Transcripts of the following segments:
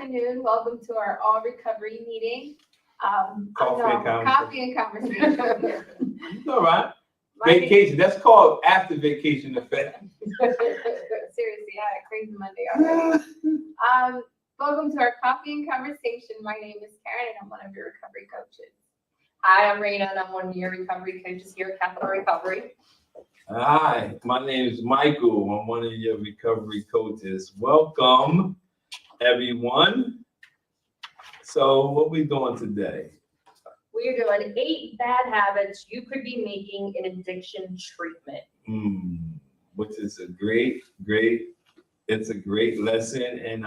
afternoon. Welcome to our all recovery meeting. Coffee and conversation. It's all right. Vacation. That's called after vacation effect. Seriously, I had a crazy Monday already. Welcome to our coffee and conversation. My name is Karen, and I'm one of your recovery coaches. Hi, I'm Raina, and I'm one of your recovery coaches here at Capital Recovery. Hi, my name is Michael. I'm one of your recovery coaches. Welcome, everyone. So, what we doing today? We're doing 8 bad habits you could be making in addiction treatment. Which is a great lesson. And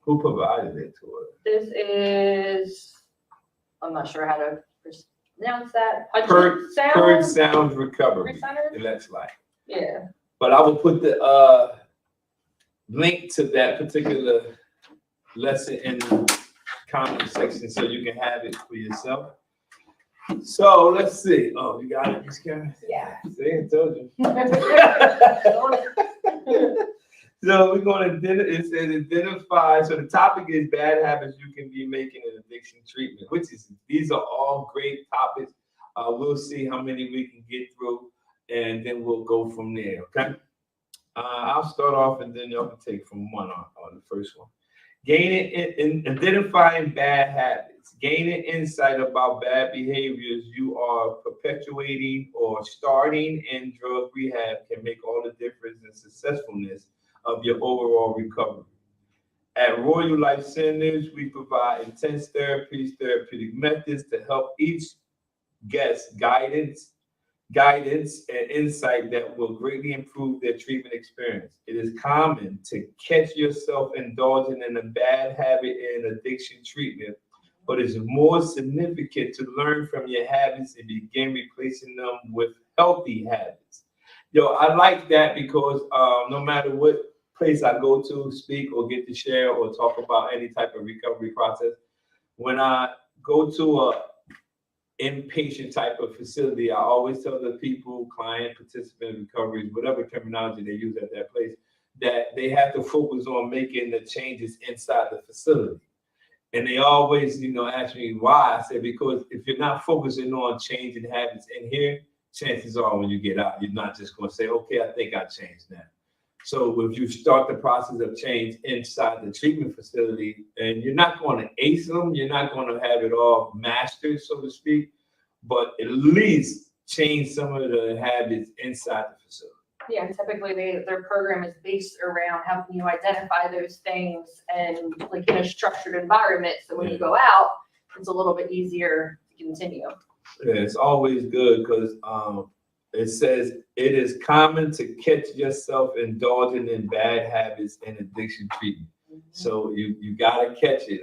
who provided it to us? This is, I'm not sure how to pronounce that. Purge Sounds Recovery. That's like. Yeah. But I will put the link to that particular lesson in the comment section so you can have it for yourself. So let's see. Oh, you got it, Miss Karen? Yeah. See, I told you. So we're going to identify. So the topic is bad habits you can be making in addiction treatment, these are all great topics. We'll see how many we can get through, and then we'll go from there. Okay. I'll start off, and then y'all can take from one on the first one. Identifying bad habits. Gaining insight about bad behaviors you are perpetuating or starting in drug rehab can make all the difference in successfulness of your overall recovery. At Royal Life Centers, we provide intense therapies, therapeutic methods to help each guest guidance and insight that will greatly improve their treatment experience. It is common to catch yourself indulging in a bad habit in addiction treatment, but it's more significant to learn from your habits and begin replacing them with healthy habits. I like that because no matter what place I go to speak or get to share or talk about any type of recovery process, when I go to a inpatient type of facility, I always tell the people, client, participant, recovery, whatever terminology they use at that place, that they have to focus on making the changes inside the facility. And they always, ask me why. I said, because if you're not focusing on changing habits in here, chances are when you get out, you're not just going to say, okay, I think I changed now. So if you start the process of change inside the treatment facility, and you're not going to ace them, you're not going to have it all mastered, so to speak, but at least change some of the habits inside the facility. Yeah, typically their program is based around helping you identify those things and like in a structured environment. So when you go out, it's a little bit easier to continue. Yeah, it's always good because it says it is common to catch yourself indulging in bad habits in addiction treatment. Mm-hmm. So you gotta catch it.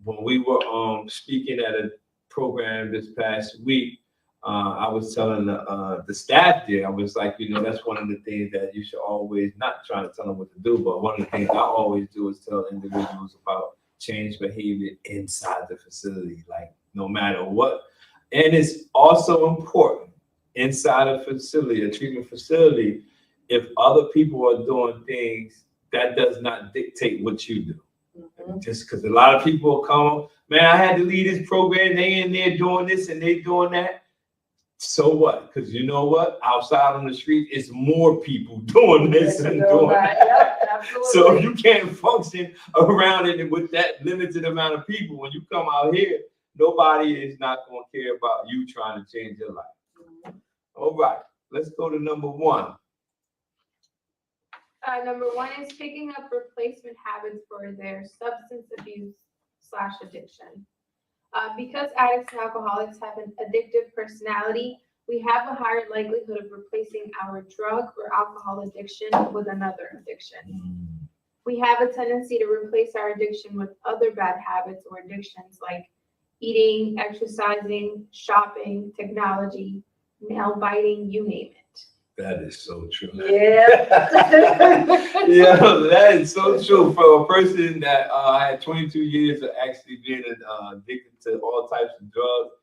When we were speaking at a program this past week, I was telling the staff there, I was like, that's one of the things that you should always, not trying to tell them what to do, but one of the things I always do is tell individuals about change behavior inside the facility, like no matter what. And it's also important inside a facility, a treatment facility, if other people are doing things, that does not dictate what you do. Mm-hmm. Just because a lot of people come, man, I had to leave this program, they in there doing this and they doing that. So what? Because you know what? Outside on the street, it's more people doing this and doing that. Yep, absolutely. So if you can't function around it with that limited amount of people, when you come out here, nobody is not going to care about you trying to change your life. Mm-hmm. All right, let's go to number 1. Number 1 is picking up replacement habits for their substance abuse / addiction. Because addicts and alcoholics have an addictive personality, we have a higher likelihood of replacing our drug or alcohol addiction with another addiction. We have a tendency to replace our addiction with other bad habits or addictions like eating, exercising, shopping, technology, nail biting, you name it. That is so true. Yeah. Yeah, that is so true for a person that had 22 years of actually being addicted to all types of drugs.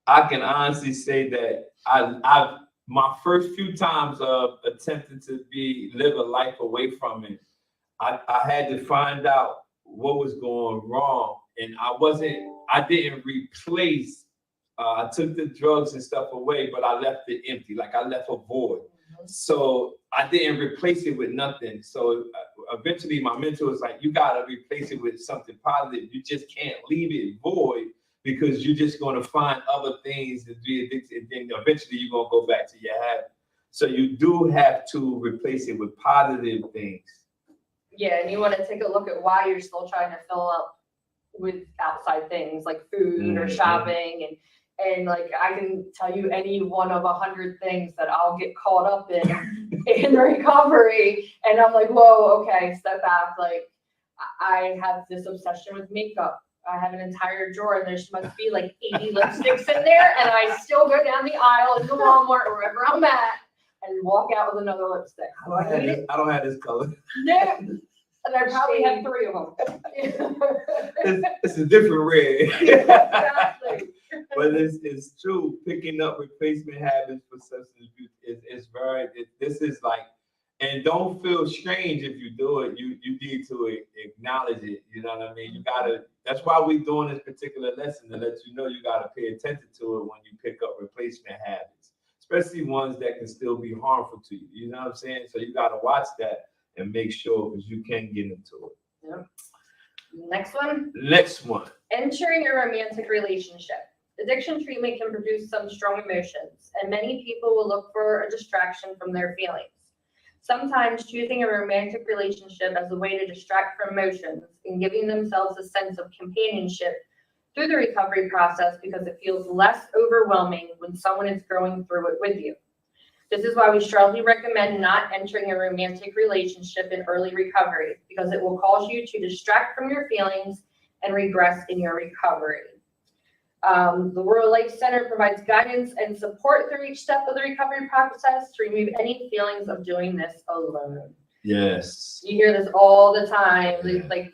I can honestly say that I've my first few times of attempting to live a life away from it, I had to find out what was going wrong, and I didn't replace. I took the drugs and stuff away, but I left it empty. Like I left a void. So I didn't replace it with nothing. So eventually my mentor was like, you gotta replace it with something positive. You just can't leave it void because you're just gonna find other things to be addicted. And then eventually you're gonna go back to your habit. So you do have to replace it with positive things. Yeah, and you want to take a look at why you're still trying to fill up with outside things like food or shopping, and like I can tell you any one of 100 things that I'll get caught up in recovery, and I'm like, whoa, okay, step back. Like I have this obsession with makeup. I have an entire drawer, and there must be like 80 lipsticks in there, and I still go down the aisle into Walmart or wherever I'm at and walk out with another lipstick. I don't have this color. No. And I probably have 3 of them. It's a different red. Exactly. But it's true. Picking up replacement habits for substance abuse is very. This is like, and don't feel strange if you do it. You need to acknowledge it. You know what I mean? You gotta. That's why we're doing this particular lesson, to let you know you gotta pay attention to it when you pick up replacement habits, especially ones that can still be harmful to you. You know what I'm saying? So you gotta watch that and make sure, because you can get into it. Yeah. Next one. Next one. Entering a romantic relationship. Addiction treatment can produce some strong emotions, and many people will look for a distraction from their feelings. Sometimes choosing a romantic relationship as a way to distract from emotions and giving themselves a sense of companionship through the recovery process because it feels less overwhelming when someone is going through it with you. This is why we strongly recommend not entering a romantic relationship in early recovery, because it will cause you to distract from your feelings and regress in your recovery. The World Life Center provides guidance and support through each step of the recovery process to remove any feelings of doing this alone. Yes. You hear this all the time. Yeah. Like,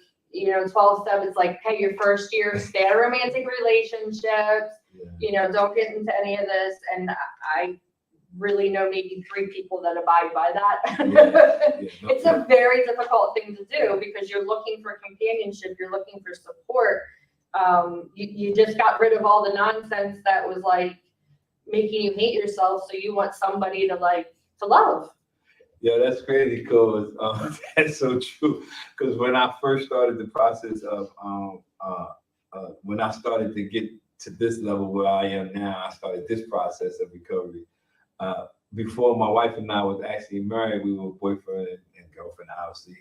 12 step is like, hey, your first year, stay out of romantic relationships. Yeah. Don't get into any of this. And I really know maybe 3 people that abide by that. Yeah. It's a very difficult thing to do because you're looking for companionship, you're looking for support. You just got rid of all the nonsense that was like making you hate yourself, so you want somebody to love. Yeah, that's crazy, because that's so true. Because when I first started the process of when I started to get to this level where I am now, I started this process of recovery. Before my wife and I was actually married, we were boyfriend and girlfriend, obviously.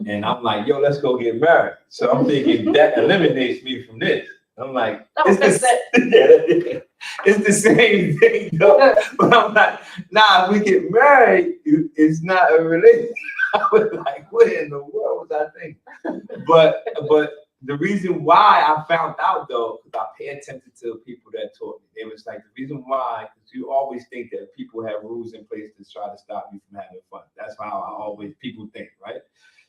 And I'm like, yo, let's go get married. So I'm thinking that eliminates me from this. I'm like, it's the same thing, though. But I'm like, nah, if we get married, it's not a relationship. I was like, what in the world was I thinking? But the reason why I found out, though, because I pay attention to the people that taught me. It was like the reason why, because you always think that people have rules in place to try to stop you from having fun. That's how people think, right?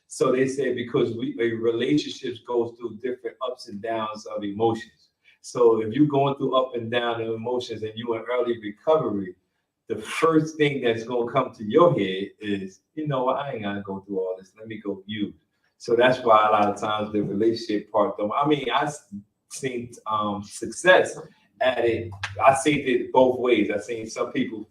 So they say because relationships goes through different ups and downs of emotions. So if you're going through up and down of emotions and you're in early recovery, the first thing that's going to come to your head is, you know what, I ain't going to go through all this. Let me go use. So that's why a lot of times the relationship part, though, I mean, I've seen success at it. I've seen it both ways. I've seen some people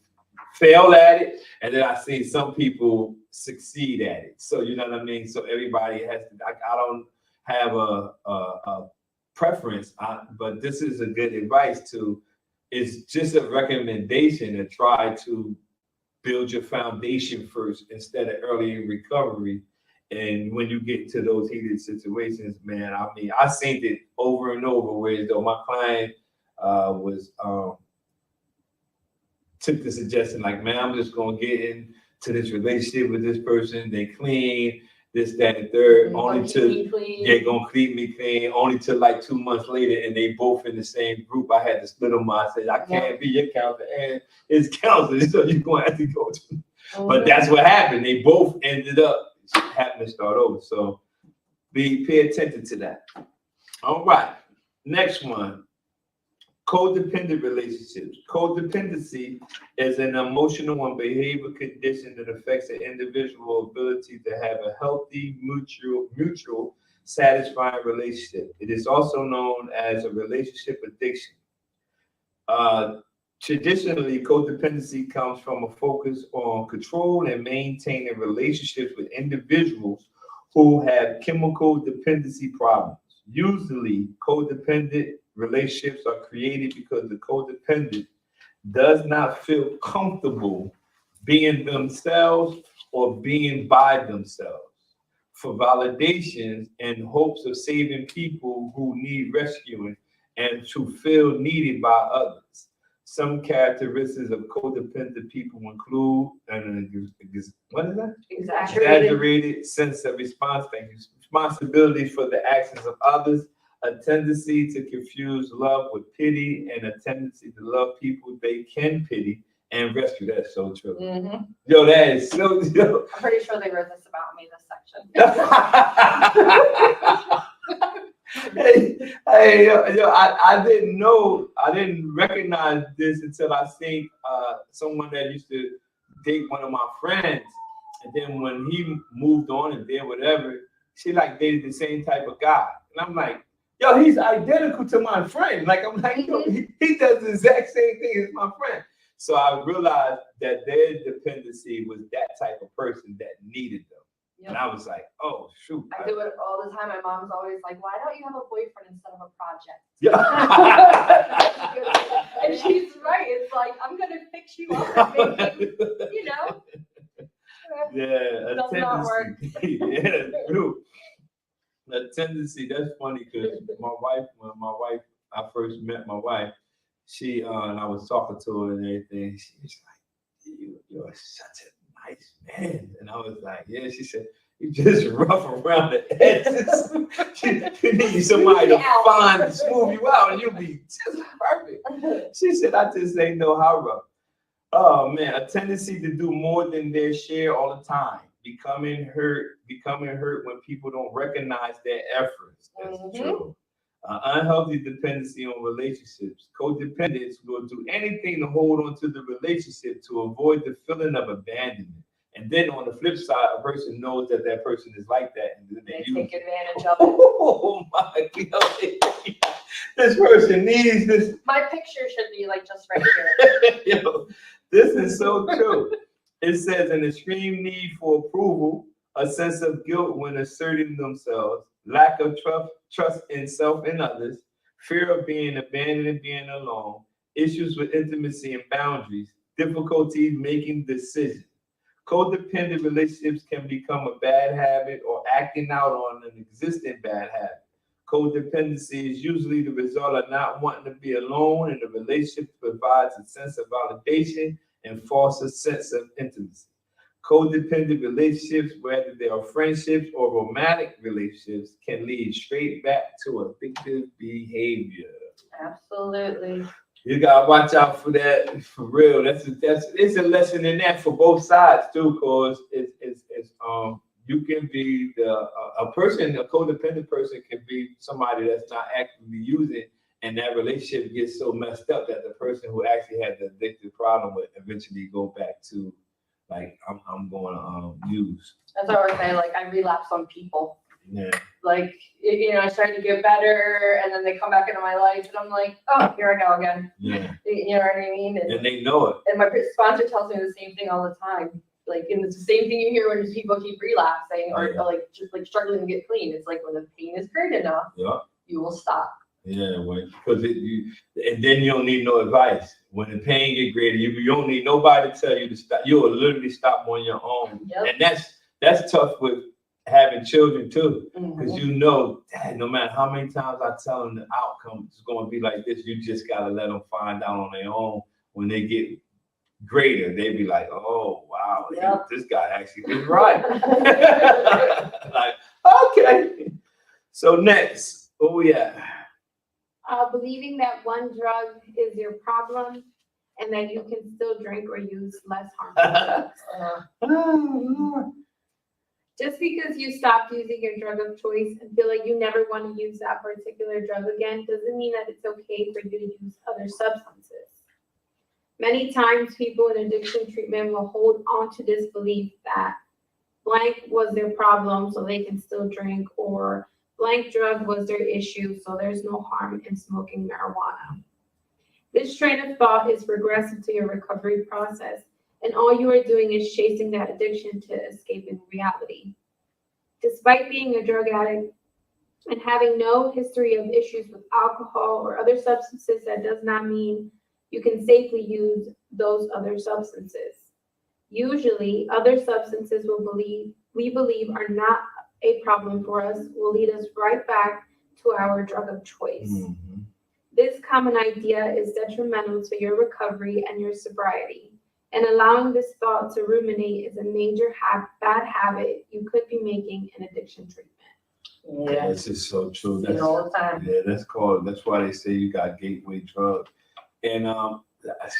fail at it, and then I've seen some people succeed at it. So, you know what I mean? So everybody has to, I don't have a preference, but this is a good advice to, it's just a recommendation to try to build your foundation first instead of early in recovery. And when you get to those heated situations, man, I mean, I've seen it over and over where though my client took the suggestion like, man, I'm just gonna get into this relationship with this person. They clean, this, that, and third, only to they're gonna keep me clean, only to like 2 months later, and they both in the same group. I had to split them. I said, I can't be your counselor and his counselor, so you're gonna have to go to. But that's what happened. They both ended up having to start over. So pay attention to that. All right, next one. Codependent relationships. Codependency is an emotional and behavioral condition that affects an individual's ability to have a healthy, mutual, satisfying relationship. It is also known as a relationship addiction. Traditionally, codependency comes from a focus on control and maintaining relationships with individuals who have chemical dependency problems. Usually, codependent relationships are created because the codependent does not feel comfortable being themselves or being by themselves for validations and hopes of saving people who need rescuing and to feel needed by others. Some characteristics of codependent people include what is that? Exaggerated sense of responsibility for the actions of others, a tendency to confuse love with pity, and a tendency to love people they can pity and rescue. That's so true. Mm-hmm. Yo, that is so. Yo. I'm pretty sure they wrote this about me, this section. hey, yo, I didn't recognize this until I seen someone that used to date one of my friends, and then when he moved on and did whatever, she like dated the same type of guy, and I'm like, yo, he's identical to my friend. Like I'm like, yo, he does the exact same thing as my friend. So I realized that their dependency was that type of person that needed them. Yep. And I was like, oh, shoot. I do it all the time. My mom's always like, why don't you have a boyfriend instead of a project? Yeah. And she's right. It's like, I'm going to fix you up and make you, you know. Yeah, a does tendency. Not work. Yeah, true. A tendency, that's funny because when I first met my wife, she, and I was talking to her and everything, she was like, you're such a nice man. And I was like, yeah. She said, you just rough around the edges. You need somebody to find and smooth you out and you'll be just perfect. She said, I just ain't know how rough. Oh man, a tendency to do more than their share all the time. Becoming hurt when people don't recognize their efforts. That's true. Unhealthy dependency on relationships. Codependents will do anything to hold on to the relationship to avoid the feeling of abandonment. And then on the flip side, a person knows that that person is like that, and then they take advantage of it. Oh my God! This person needs this. My picture should be like just right here. Yo, this is so true. It says an extreme need for approval, a sense of guilt when asserting themselves, lack of trust in self and others, fear of being abandoned and being alone, issues with intimacy and boundaries, difficulty making decisions. Codependent relationships can become a bad habit or acting out on an existing bad habit. Codependency is usually the result of not wanting to be alone, and the relationship provides a sense of validation and fosters a sense of intimacy. Codependent relationships, whether they are friendships or romantic relationships, can lead straight back to addictive behavior. Absolutely. You gotta watch out for that, for real. It's a lesson in that for both sides too, cause it's you can be a codependent person can be somebody that's not actively using, and that relationship gets so messed up that the person who actually had the addictive problem would eventually go back to like I'm going to use. That's what I was saying. Like I relapse on people. Yeah. Like I started to get better, and then they come back into my life, and I'm like, oh, here I go again. Yeah. You know what I mean? And they know it. And my sponsor tells me the same thing all the time. Like, and it's the same thing you hear when people keep relapsing or like just like struggling to get clean. It's like when the pain is great enough, you will stop. Yeah, because and then you don't need no advice. When the pain get greater, you don't need nobody to tell you to stop. You will literally stop on your own. Yep. And that's tough with having children too, because no matter how many times I tell them the outcome is going to be like this, you just got to let them find out on their own. When they get greater, they be like, oh wow, this guy actually was right. Like, okay. So next, oh yeah. Believing that one drug is your problem and that you can still drink or use less harmful drugs. Just because you stopped using your drug of choice and feel like you never want to use that particular drug again doesn't mean that it's okay for you to use other substances. Many times people in addiction treatment will hold on to this belief that blank was their problem so they can still drink, or blank drug was their issue so there's no harm in smoking marijuana. This train of thought is regressive to your recovery process, and all you are doing is chasing that addiction to escaping reality. Despite being a drug addict and having no history of issues with alcohol or other substances, that does not mean you can safely use those other substances. Usually, other substances we believe are not a problem for us will lead us right back to our drug of choice. Mm-hmm. This common idea is detrimental to your recovery and your sobriety, and allowing this thought to ruminate is a major bad habit you could be making in addiction treatment. Yeah, This is so true. see it all the time. Yeah, that's why they say you got gateway drug. And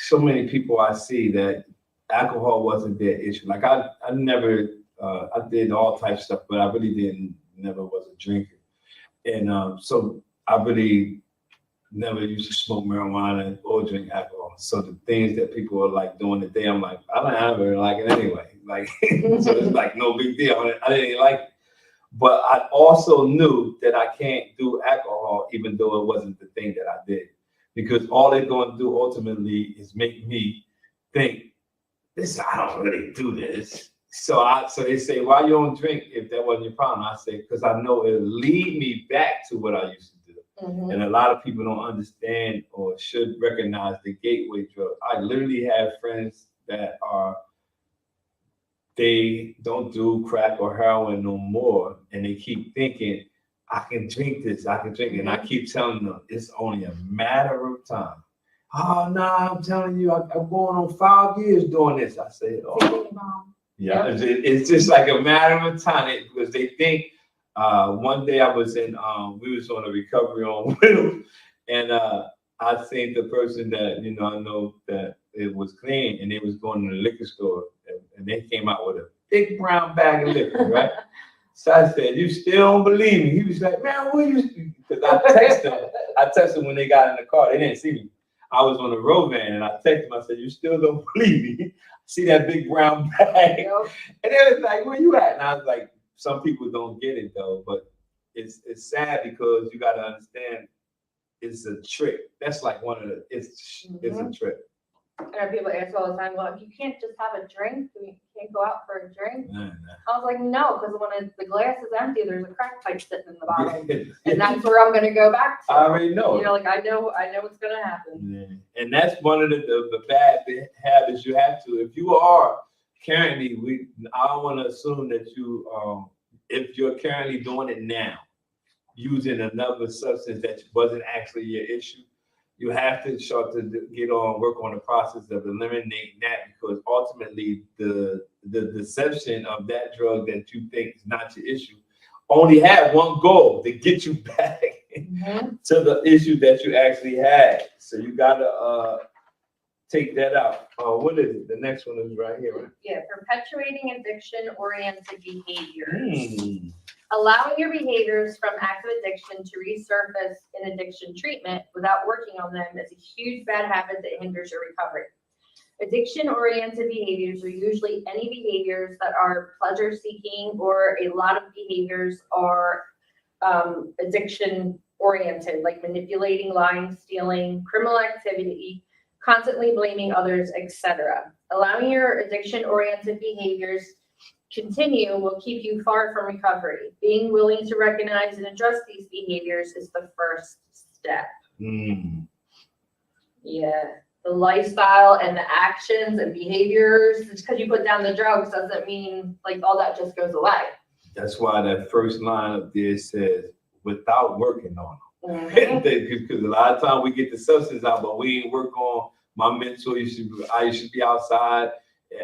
so many people I see that alcohol wasn't their issue. Like I never, I did all types of stuff, but I really never was a drinker. And so I really never used to smoke marijuana or drink alcohol. So the things that people are like doing today, I'm like, I don't ever like it anyway. Like, so it's like no big deal. I didn't like it. But I also knew that I can't do alcohol, even though it wasn't the thing that I did. Because all they're going to do ultimately is make me think, I don't really do this. So they say, why you don't drink if that wasn't your problem? I say, because I know it'll lead me back to what I used to do. Mm-hmm. And a lot of people don't understand or should recognize the gateway drug. I literally have friends that they don't do crack or heroin no more. And they keep thinking, I can drink this, I can drink it. And I keep telling them, it's only a matter of time. Oh, no, I'm telling you, I'm going on 5 years doing this. I say, oh, yeah, it's just like a matter of time because they think. One day I was we was on a recovery on Whittle, and I seen the person that, I know that it was clean, and they was going to the liquor store, and they came out with a big brown bag of liquor, right? So I said, you still don't believe me? He was like, man, what you? Because I texted them when they got in the car. They didn't see me. I was on the road van, and I texted them. I said, you still don't believe me? See that big brown bag? Yep. And they was like, where you at? And I was like, some people don't get it though, but it's sad because you got to understand it's a trick. That's like it's a trick. And people ask all the time, well, you can't just have a drink. You can't go out for a drink. Nah. I was like, no, because when the glass is empty, there's a crack pipe sitting in the bottom, and that's where I'm going to go back to. I already know. Like I know what's going to happen. Yeah. And that's one of the bad habits you have to. If you are currently, I don't want to assume that you, if you're currently doing it now, using another substance that wasn't actually your issue, you have to start to work on the process of eliminating that, because ultimately the deception of that drug that you think is not your issue only had one goal: to get you back to the issue that you actually had. So you gotta take that out. What is it? The next one is right here, right? Yeah, perpetuating addiction-oriented behaviors. Allowing your behaviors from active addiction to resurface in addiction treatment without working on them is a huge bad habit that hinders your recovery. Addiction-oriented behaviors are usually any behaviors that are pleasure-seeking, or a lot of behaviors are addiction-oriented, like manipulating, lying, stealing, criminal activity, constantly blaming others, etc. Allowing your addiction-oriented behaviors continue will keep you far from recovery. Being willing to recognize and address these behaviors is the first step. Yeah, the lifestyle and the actions and behaviors, just because you put down the drugs doesn't mean like all that just goes away. That's why that first line up there says, without working on them. Because a lot of times we get the substance out, but we ain't work on my mentor. I used to be outside,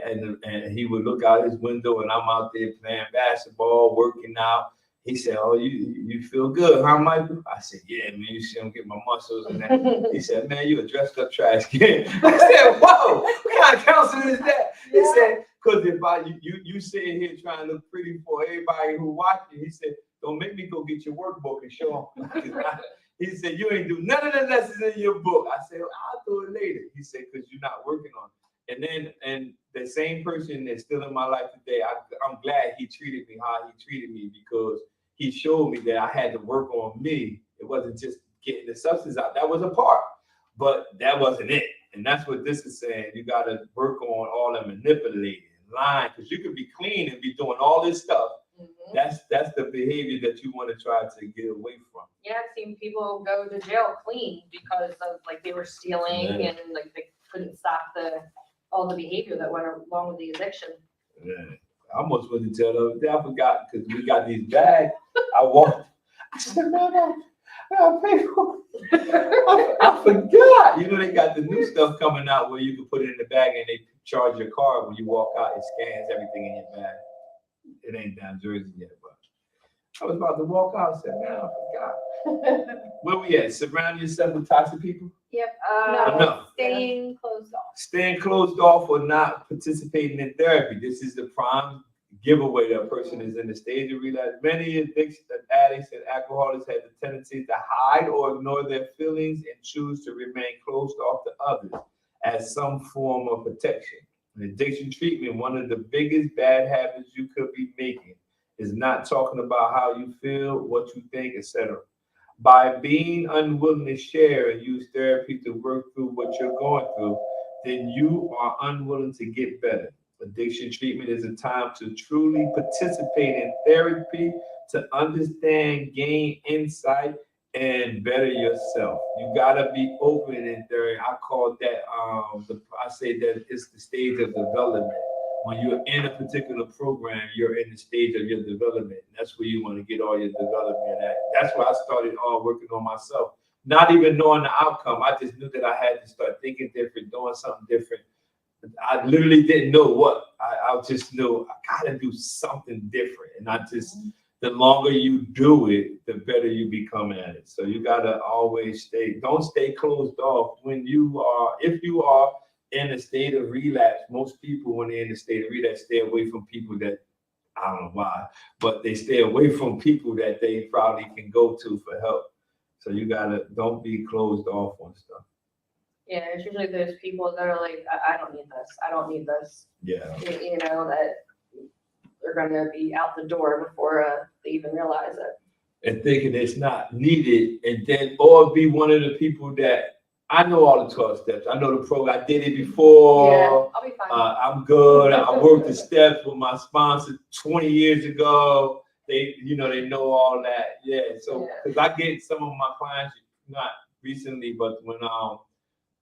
and he would look out his window, and I'm out there playing basketball, working out. He said, "Oh, you feel good, huh, Michael?" I said, "Yeah, man. You see, I'm getting my muscles and that." He said, "Man, you a dressed up trash can." I said, "Whoa, what kind of counseling is that?" He said, Because if you sitting here trying to look pretty for everybody who watching, he said, don't make me go get your workbook and show them. He said, you ain't do none of the lessons in your book. I said, well, I'll do it later. He said, because you're not working on it. And the same person that's still in my life today, I'm glad he treated me how he treated me, because he showed me that I had to work on me. It wasn't just getting the substance out. That was a part, but that wasn't it. And that's what this is saying. You got to work on all the manipulating, lying, because you could be clean and be doing all this stuff. That's the behavior that you want to try to get away from. Yeah, I've seen people go to jail clean because of like they were stealing and like they couldn't stop all the behavior that went along with the addiction. Yeah. I almost went to tell them. I forgot because we got these bags. I walked. I said, no, I pay for it. I forgot. You know, they got the new stuff coming out where you can put it in the bag and they charge your card when you walk out. It scans everything in your bag. It ain't down Jersey yet, but I was about to walk out. I said, man, I forgot. Where we at? Surround yourself with toxic people? Yep. No. Staying closed off. Staying closed off or not participating in therapy. This is the prime giveaway that a person is in the stage of relapse. Many addicts and alcoholics have the tendency to hide or ignore their feelings and choose to remain closed off to others as some form of protection. In addiction treatment, one of the biggest bad habits you could be making is not talking about how you feel, what you think, etc. By being unwilling to share and use therapy to work through what you're going through, then you are unwilling to get better. Addiction treatment is a time to truly participate in therapy, to understand, gain insight, and better yourself. You gotta be open in therapy. I call that I say that it's the stage of development. When you're in a particular program, you're in the stage of your development. That's where you want to get all your development at. That's where I started working on myself. Not even knowing the outcome. I just knew that I had to start thinking different, doing something different. I literally didn't know what. I just knew I gotta do something different. And the longer you do it, the better you become at it. So you gotta always don't stay closed off if you are in a state of relapse. Most people, when they're in a state of relapse, stay away from people that, I don't know why, but they stay away from people that they probably can go to for help. So you don't be closed off on stuff. Yeah, it's usually those people that are like, I don't need this. I don't need this. Yeah. You know, that they're going to be out the door before they even realize it. And thinking it's not needed, and then, or be one of the people that, I know all the 12 steps. I know the program. I did it before. Yeah, I'll be fine. I'm good. I worked the steps with my sponsor 20 years ago. They know all that. Yeah. So, because I get some of my clients, not recently, but when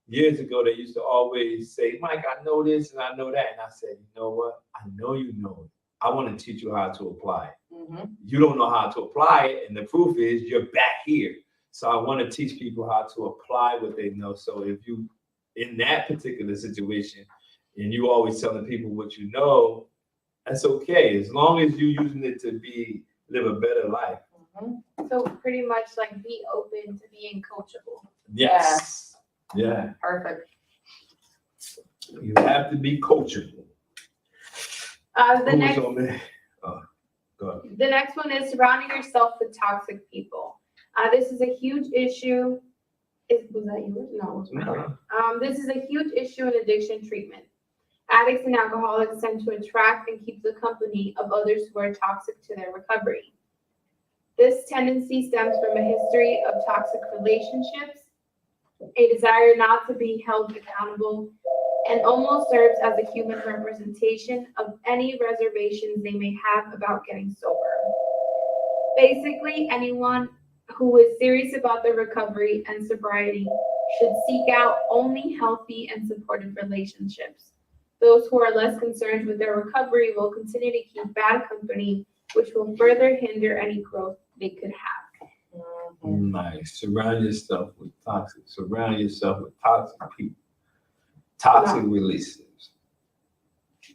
years ago, they used to always say, Mike, I know this and I know that. And I said, you know what? I know you know it. I want to teach you how to apply it. Mm-hmm. You don't know how to apply it. And the proof is you're back here. So I want to teach people how to apply what they know. So if you, in that particular situation, and you always telling people what you know, that's okay. As long as you're using it to live a better life. Mm-hmm. So pretty much like be open to being coachable. Yes. Yeah. Perfect. You have to be coachable. The next one is surrounding yourself with toxic people. This is a huge issue. Was that yours? No, it was mine. This is a huge issue in addiction treatment. Addicts and alcoholics tend to attract and keep the company of others who are toxic to their recovery. This tendency stems from a history of toxic relationships, a desire not to be held accountable, and almost serves as a human representation of any reservations they may have about getting sober. Basically, anyone who is serious about their recovery and sobriety should seek out only healthy and supportive relationships. Those who are less concerned with their recovery will continue to keep bad company, which will further hinder any growth they could have. Nice. Surround yourself with toxic people. Toxic relationships.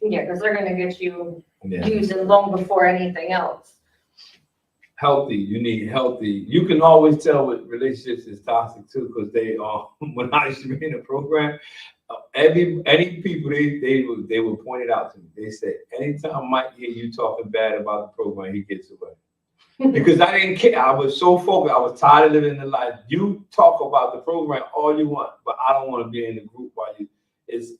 Yeah, because they're going to get you using long before anything else. Healthy. You need healthy. You can always tell what relationships is toxic too, because they are. When I used to be in a program, any people they would point it out to me. They said anytime Mike hear you talking bad about the program, he gets away. Because I didn't care. I was so focused. I was tired of living the life. You talk about the program all you want, but I don't want to be in the group while you.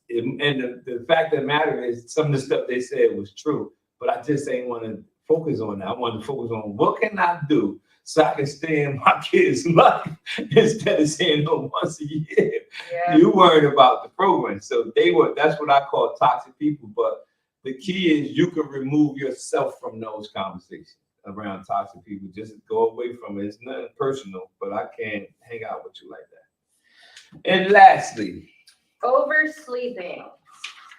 And the fact of the matter is, some of the stuff they said was true, but I just ain't want to focus on that. I want to focus on what can I do so I can stay in my kids' life instead of saying no once a year. Yeah. You worried about the program, so that's what I call toxic people. But the key is you can remove yourself from those conversations around toxic people. Just go away from it. It's nothing personal, but I can't hang out with you like that. And lastly, Oversleeping.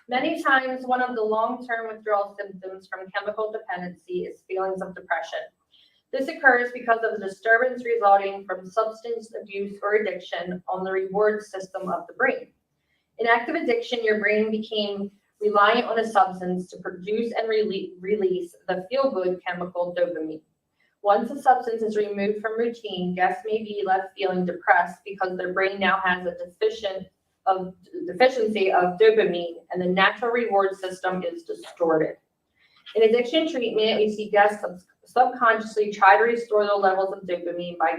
Many times, one of the long-term withdrawal symptoms from chemical dependency is feelings of depression. This occurs because of the disturbance resulting from substance abuse or addiction on the reward system of the brain. In active addiction, your brain became reliant on a substance to produce and release the feel-good chemical dopamine. Once a substance is removed from routine, guests may be left feeling depressed because their brain now has a deficiency of dopamine, and the natural reward system is distorted. In addiction treatment, we see guests subconsciously try to restore the levels of dopamine by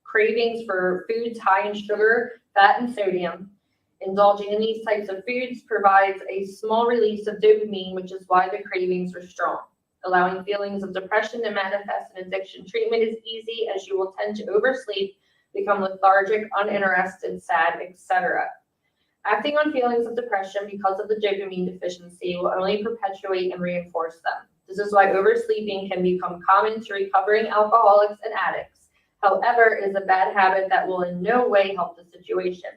cravings for foods high in sugar, fat, and sodium. Indulging in these types of foods provides a small release of dopamine, which is why the cravings are strong. Allowing feelings of depression to manifest in addiction treatment is easy, as you will tend to oversleep, become lethargic, uninterested, sad, etc. Acting on feelings of depression because of the dopamine deficiency will only perpetuate and reinforce them. This is why oversleeping can become common to recovering alcoholics and addicts. However, it is a bad habit that will in no way help the situation.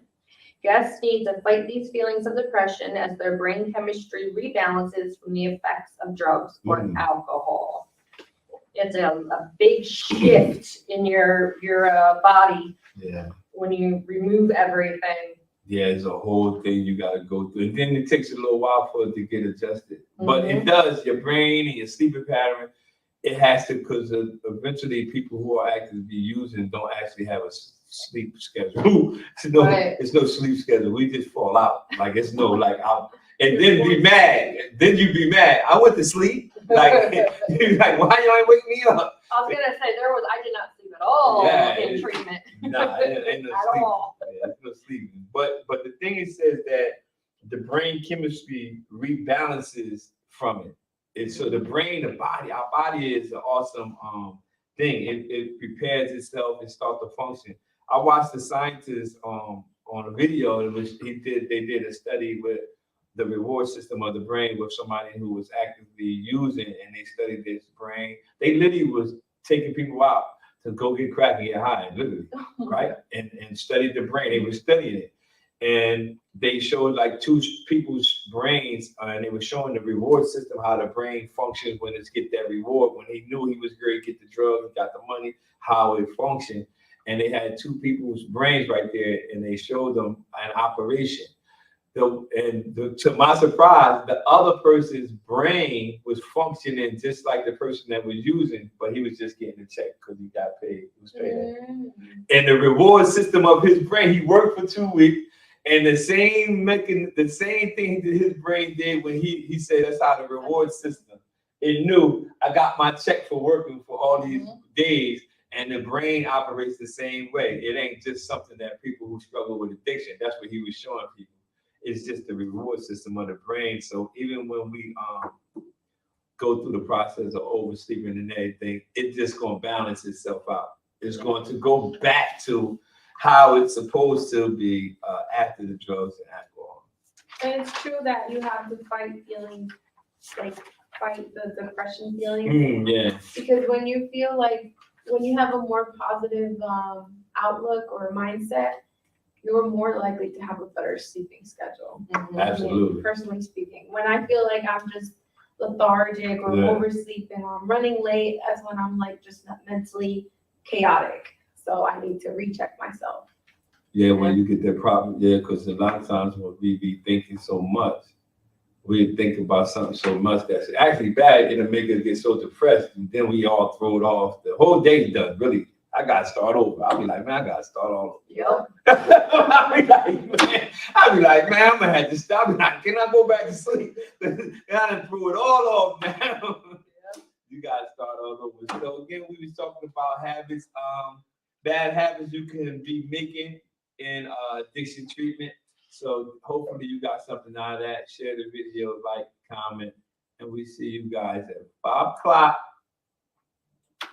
Guests need to fight these feelings of depression as their brain chemistry rebalances from the effects of drugs or alcohol. It's a big shift in your body when you remove everything. Yeah, it's a whole thing you got to go through. And then it takes a little while for it to get adjusted. But it does, your brain and your sleeping pattern, it has to, because eventually people who are actively using don't actually have a sleep schedule. It's no sleep schedule. We just fall out. Like, it's no, like, and then be mad. Then you be mad. I went to sleep. Like, you're like, why you ain't wake me up? I was gonna say I did not sleep at all in treatment. Nah, ain't no at sleep. all. Yeah, it's no sleep. But the thing it says that the brain chemistry rebalances from it. And so the brain, the body, our body is an awesome thing. It prepares itself and starts to function. I watched the scientists on a video in which they did a study with the reward system of the brain with somebody who was actively using, and they studied this brain. They literally was taking people out to go get crack and get high, literally, right? And studied the brain. They were studying it. And they showed like two people's brains, and they were showing the reward system, how the brain functions when it's get that reward. When he knew he was going to get the drug and got the money, how it functioned. And they had two people's brains right there, and they showed them an operation. To my surprise, the other person's brain was functioning just like the person that was using, but he was just getting a check because he got paid. He was paid. And the reward system of his brain, he worked for 2 weeks, and the same thing that his brain did when he said that's how the reward system. It knew I got my check for working for all these days, and the brain operates the same way. It ain't just something that people who struggle with addiction. That's what he was showing people. It's just the reward system of the brain. So even when we go through the process of oversleeping and everything, it's just going to balance itself out. It's going to go back to how it's supposed to be after the drugs and alcohol. And it's true that you have to fight feelings, like fight the depression feelings. Yeah. Because when you feel like, when you have a more positive outlook or mindset, you're more likely to have a better sleeping schedule. Absolutely. I mean, personally speaking, when I feel like I'm just lethargic or oversleeping or I'm running late, that's when I'm like just not mentally chaotic. So I need to recheck myself. Yeah, when you get that problem, because a lot of times when we be thinking so much, we think about something so much that's actually bad, it'll make us get so depressed, and then we all throw it off. The whole day's done, really. I gotta start over. I'll be like, man, I gotta start all over. Yep. I'll be like, man, I'm gonna have to stop. Like, can I go back to sleep? And I done threw it all off now. You gotta start all over. So again, we was talking about habits, bad habits you can be making in addiction treatment. So hopefully you got something out of that. Share the video, like, comment, and we see you guys at 5 o'clock